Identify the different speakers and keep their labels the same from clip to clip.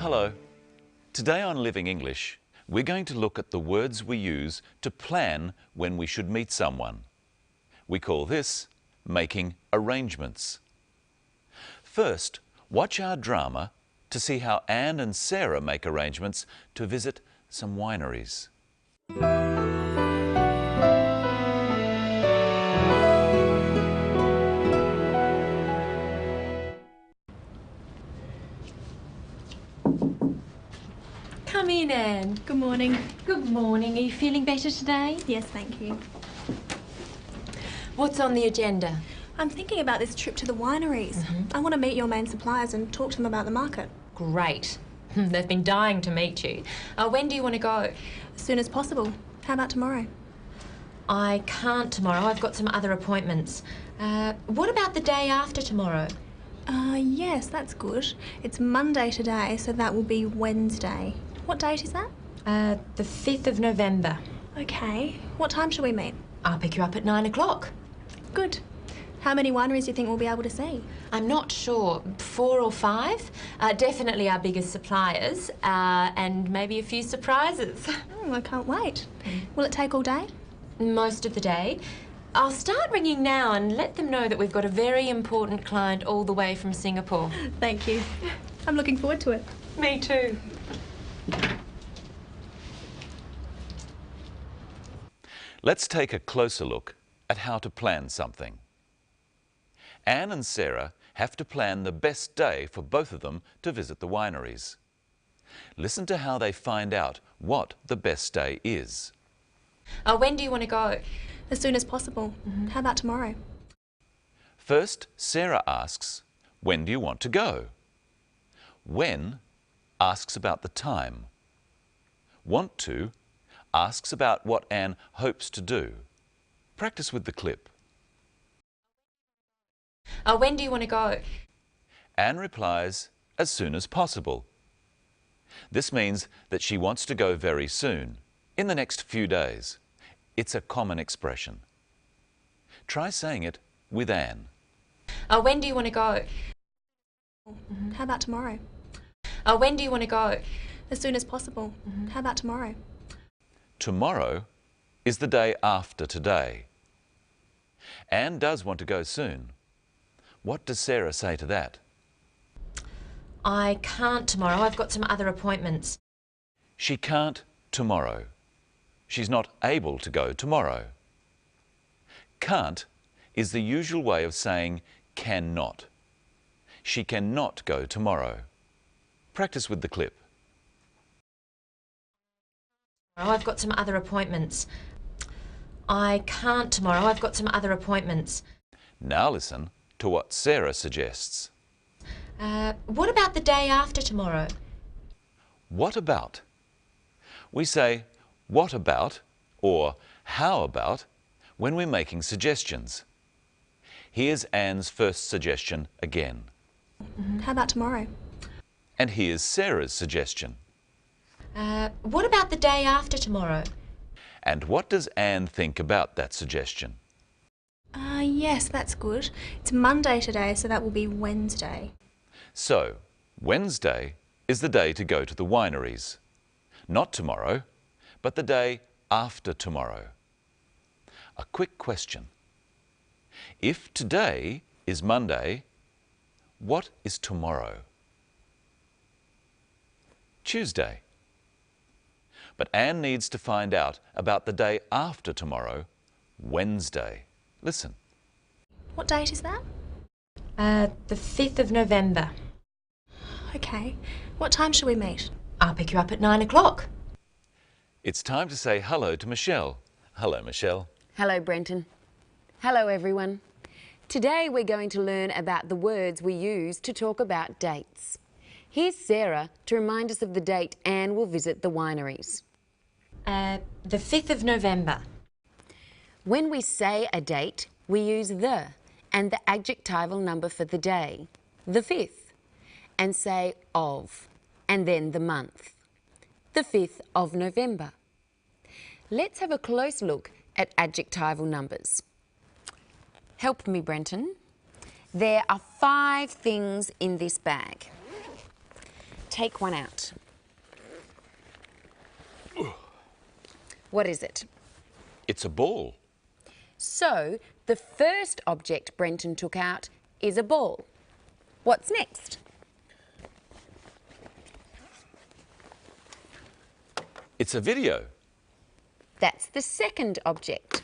Speaker 1: Hello. Today on Living English, we're going to look at the words we use to plan when we should meet someone. We call this making arrangements. First, watch our drama to see how Anne and Sarah make arrangements to visit some wineries.
Speaker 2: Come in, Anne.
Speaker 3: Good morning.
Speaker 2: Good morning. Are you feeling better today?
Speaker 3: Yes, thank you.
Speaker 2: What's on the agenda?
Speaker 3: I'm thinking about this trip to the wineries. I want to meet your main suppliers and talk to them about the market.
Speaker 2: Great. They've been dying to meet you. When do you want to go?
Speaker 3: As soon as possible. How about tomorrow?
Speaker 2: I can't tomorrow. I've got some other appointments. What about the day after tomorrow?
Speaker 3: Yes, that's good. It's Monday today, so that will be Wednesday. What date is that?
Speaker 2: The 5th of November.
Speaker 3: Okay. What time shall we meet?
Speaker 2: I'll pick you up at 9 o'clock.
Speaker 3: Good. How many wineries do you think we'll be able to see?
Speaker 2: I'm not sure. 4 or 5. Definitely our biggest suppliers, and maybe a few surprises.
Speaker 3: Oh, I can't wait. Will it take all day?
Speaker 2: Most of the day. I'll start ringing now and let them know that we've got a very important client all the way from Singapore.
Speaker 3: Thank you. I'm looking forward to it.
Speaker 2: Me too.
Speaker 1: Let's take a closer look at how to plan something. Anne and Sarah have to plan the best day for both of them to visit the wineries. Listen to how they find out what the best day is.
Speaker 2: When do you want to go?
Speaker 3: As soon as possible. How about tomorrow?
Speaker 1: First, Sarah asks, when do you want to go? When asks about the time. Want to asks about what Anne hopes to do. Practice with the clip.
Speaker 2: When do you want to go?
Speaker 1: Anne replies, as soon as possible. This means that she wants to go very soon, in the next few days. It's a common expression. Try saying it with Anne.
Speaker 2: When do you want to go?
Speaker 3: How about tomorrow?
Speaker 2: When do you want to go?
Speaker 3: As soon as possible. How about tomorrow?
Speaker 1: Tomorrow is the day after today. Anne does want to go soon. What does Sarah say to that?
Speaker 2: I can't tomorrow. I've got some other appointments.
Speaker 1: She can't tomorrow. She's not able to go tomorrow. Can't is the usual way of saying cannot. She cannot go tomorrow. Practice with the clip.
Speaker 2: I've got some other appointments. I can't tomorrow. I've got some other appointments.
Speaker 1: Now listen to what Sarah suggests.
Speaker 2: What about the day after tomorrow?
Speaker 1: What about? We say what about or how about when we're making suggestions. Here's Anne's first suggestion again.
Speaker 3: How about tomorrow?
Speaker 1: And here's Sarah's suggestion.
Speaker 2: What about the day after tomorrow?
Speaker 1: And what does Anne think about that suggestion?
Speaker 3: Yes, that's good. It's Monday today, so that will be Wednesday.
Speaker 1: So, Wednesday is the day to go to the wineries. Not tomorrow, but the day after tomorrow. A quick question. If today is Monday, what is tomorrow? Tuesday. But Anne needs to find out about the day after tomorrow, Wednesday. Listen.
Speaker 3: What date is that?
Speaker 2: The 5th of November.
Speaker 3: Okay. What time shall we meet?
Speaker 2: I'll pick you up at 9 o'clock.
Speaker 1: It's time to say hello to Michelle. Hello, Michelle.
Speaker 4: Hello, Brenton. Hello, everyone. Today we're going to learn about the words we use to talk about dates. Here's Sarah to remind us of the date Anne will visit the wineries.
Speaker 2: The 5th of November.
Speaker 4: When we say a date, we use the and the adjectival number for the day, the 5th, and say of, and then the month, the 5th of November. Let's have a close look at adjectival numbers. Help me, Brenton. There are 5 things in this bag. take one out. What is it?
Speaker 1: It's a ball.
Speaker 4: So, the first object Brenton took out is a ball. What's next?
Speaker 1: It's a video.
Speaker 4: That's the second object.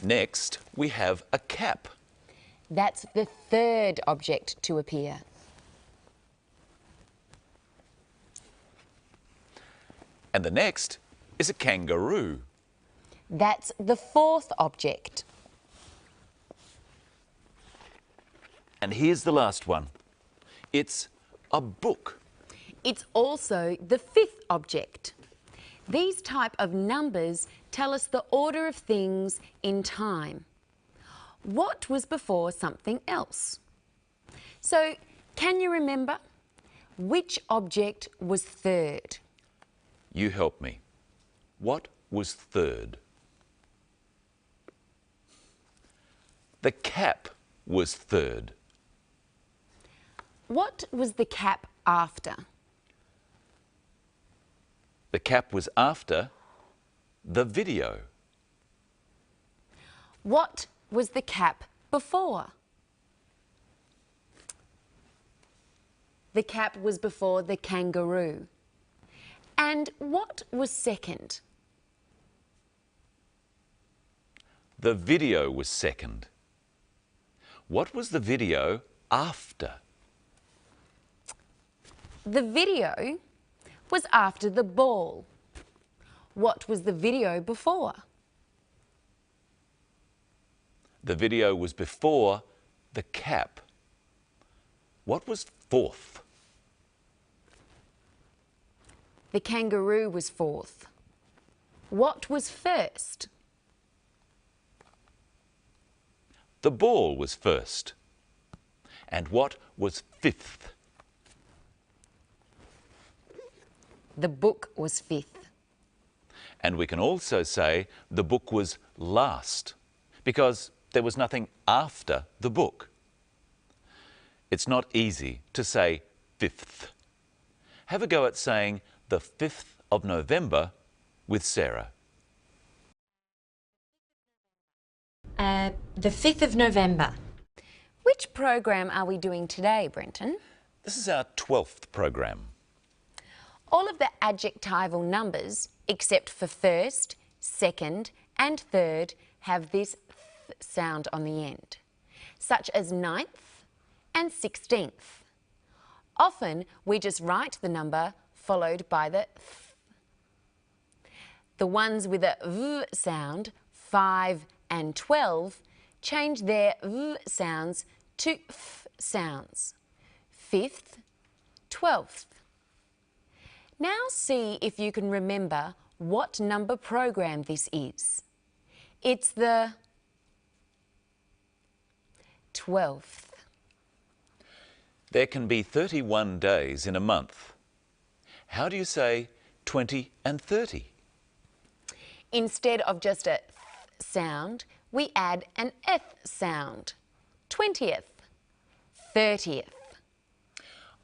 Speaker 1: Next, we have a cap.
Speaker 4: That's the third object to appear.
Speaker 1: And the next is a kangaroo.
Speaker 4: That's the fourth object.
Speaker 1: And here's the last one. It's a book.
Speaker 4: It's also the fifth object. These type of numbers tell us the order of things in time. What was before something else? So, can you remember? Which object was third?
Speaker 1: You help me. What was third? The cap was third.
Speaker 4: What was the cap after?
Speaker 1: The cap was after the video.
Speaker 4: What was the cap before? The cap was before the kangaroo. And what was second?
Speaker 1: The video was second. What was the video after?
Speaker 4: The video was after the ball. What was the video before?
Speaker 1: The video was before the cap. What was fourth?
Speaker 4: The kangaroo was fourth. What was first?
Speaker 1: The ball was first. And what was fifth?
Speaker 4: The book was fifth.
Speaker 1: And we can also say the book was last, because there was nothing after the book. It's not easy to say fifth. Have a go at saying the 5th of November with Sarah.
Speaker 2: The 5th of November.
Speaker 4: Which program are we doing today, Brenton?
Speaker 1: This is our 12th program.
Speaker 4: All of the adjectival numbers, except for first, second and third, have this th sound on the end, such as 9th and 16th. Often we just write the number followed by the th. The ones with a v sound, 5 and 12, change their v sounds to f sounds. 5th, 12th. Now see if you can remember what number program this is. It's the 12th.
Speaker 1: There can be 31 days in a month. How do you say 20 and 30?
Speaker 4: Instead of just a th sound, we add an eth sound. 20th, 30th.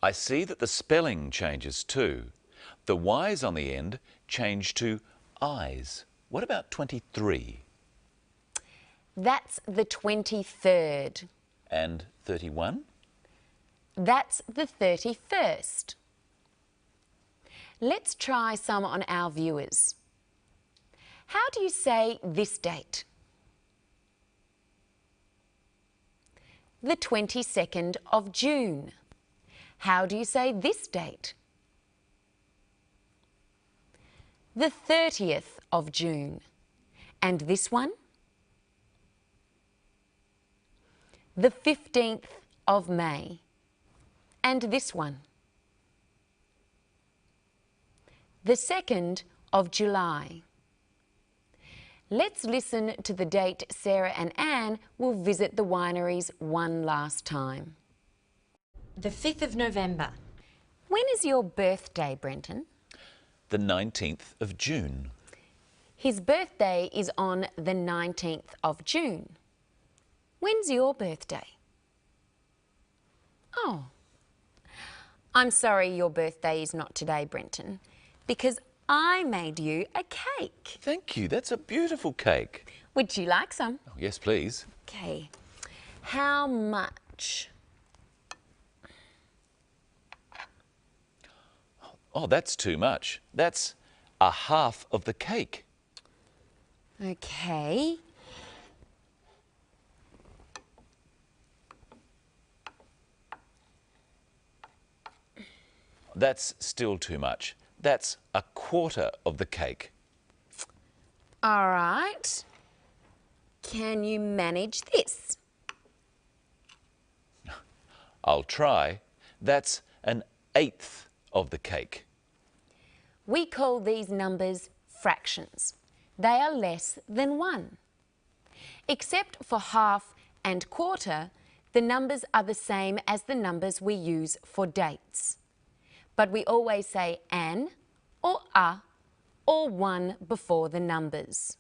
Speaker 1: I see that the spelling changes too. The Y's on the end change to I's. What about 23?
Speaker 4: That's the 23rd.
Speaker 1: And 31?
Speaker 4: That's the 31st. Let's try some on our viewers. How do you say this date? The 22nd of June. How do you say this date? The 30th of June. And this one? The 15th of May. And this one? The 2nd of July. Let's listen to the date Sarah and Anne will visit the wineries one last time.
Speaker 2: The 5th of November.
Speaker 4: When is your birthday, Brenton?
Speaker 1: The 19th of June.
Speaker 4: His birthday is on the 19th of June. When's your birthday? Oh. I'm sorry your birthday is not today, Brenton, because I made you a cake.
Speaker 1: Thank you. That's a beautiful cake.
Speaker 4: Would you like some?
Speaker 1: Oh, yes, please.
Speaker 4: Okay. How much?
Speaker 1: Oh, that's too much. That's a half of the cake.
Speaker 4: Okay.
Speaker 1: That's still too much. That's a quarter of the cake.
Speaker 4: All right. Can you manage this?
Speaker 1: I'll try. That's an eighth of the cake.
Speaker 4: We call these numbers fractions. They are less than 1. Except for half and quarter, the numbers are the same as the numbers we use for dates. But we always say an or a or 1 before the numbers.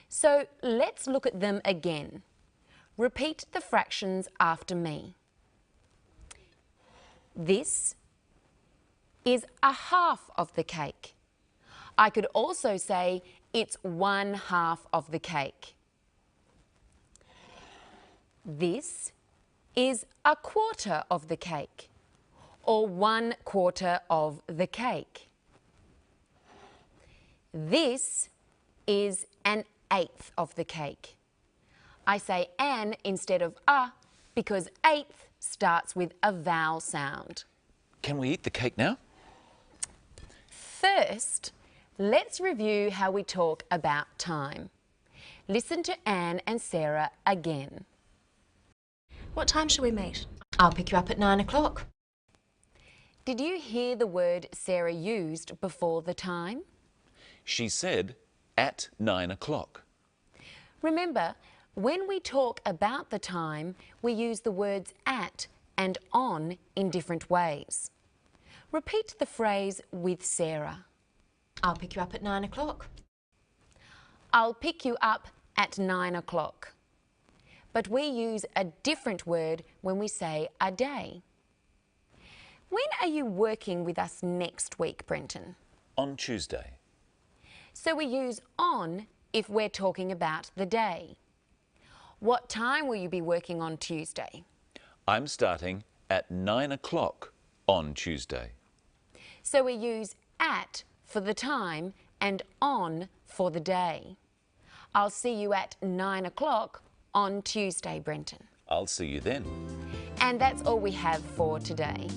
Speaker 4: So let's look at them again. Repeat the fractions after me. This is a half of the cake. I could also say it's 1/2 of the cake. This is a quarter of the cake, or 1/4 of the cake. This is an eighth of the cake. I say an instead of a because eighth starts with a vowel sound.
Speaker 1: Can we eat the cake now?
Speaker 4: First, let's review how we talk about time. Listen to Anne and Sarah again.
Speaker 3: What time should we meet?
Speaker 2: I'll pick you up at 9 o'clock.
Speaker 4: Did you hear the word Sarah used before the time?
Speaker 1: She said at 9 o'clock.
Speaker 4: Remember, when we talk about the time, we use the words at and on in different ways. Repeat the phrase with Sarah.
Speaker 2: I'll pick you up at 9 o'clock.
Speaker 4: I'll pick you up at 9 o'clock. But we use a different word when we say a day. When are you working with us next week, Brenton?
Speaker 1: On Tuesday.
Speaker 4: So we use on if we're talking about the day. What time will you be working on Tuesday?
Speaker 1: I'm starting at 9 o'clock on Tuesday.
Speaker 4: So we use at for the time and on for the day. I'll see you at 9 o'clock on Tuesday, Brenton.
Speaker 1: I'll see you then.
Speaker 4: And that's all we have for today.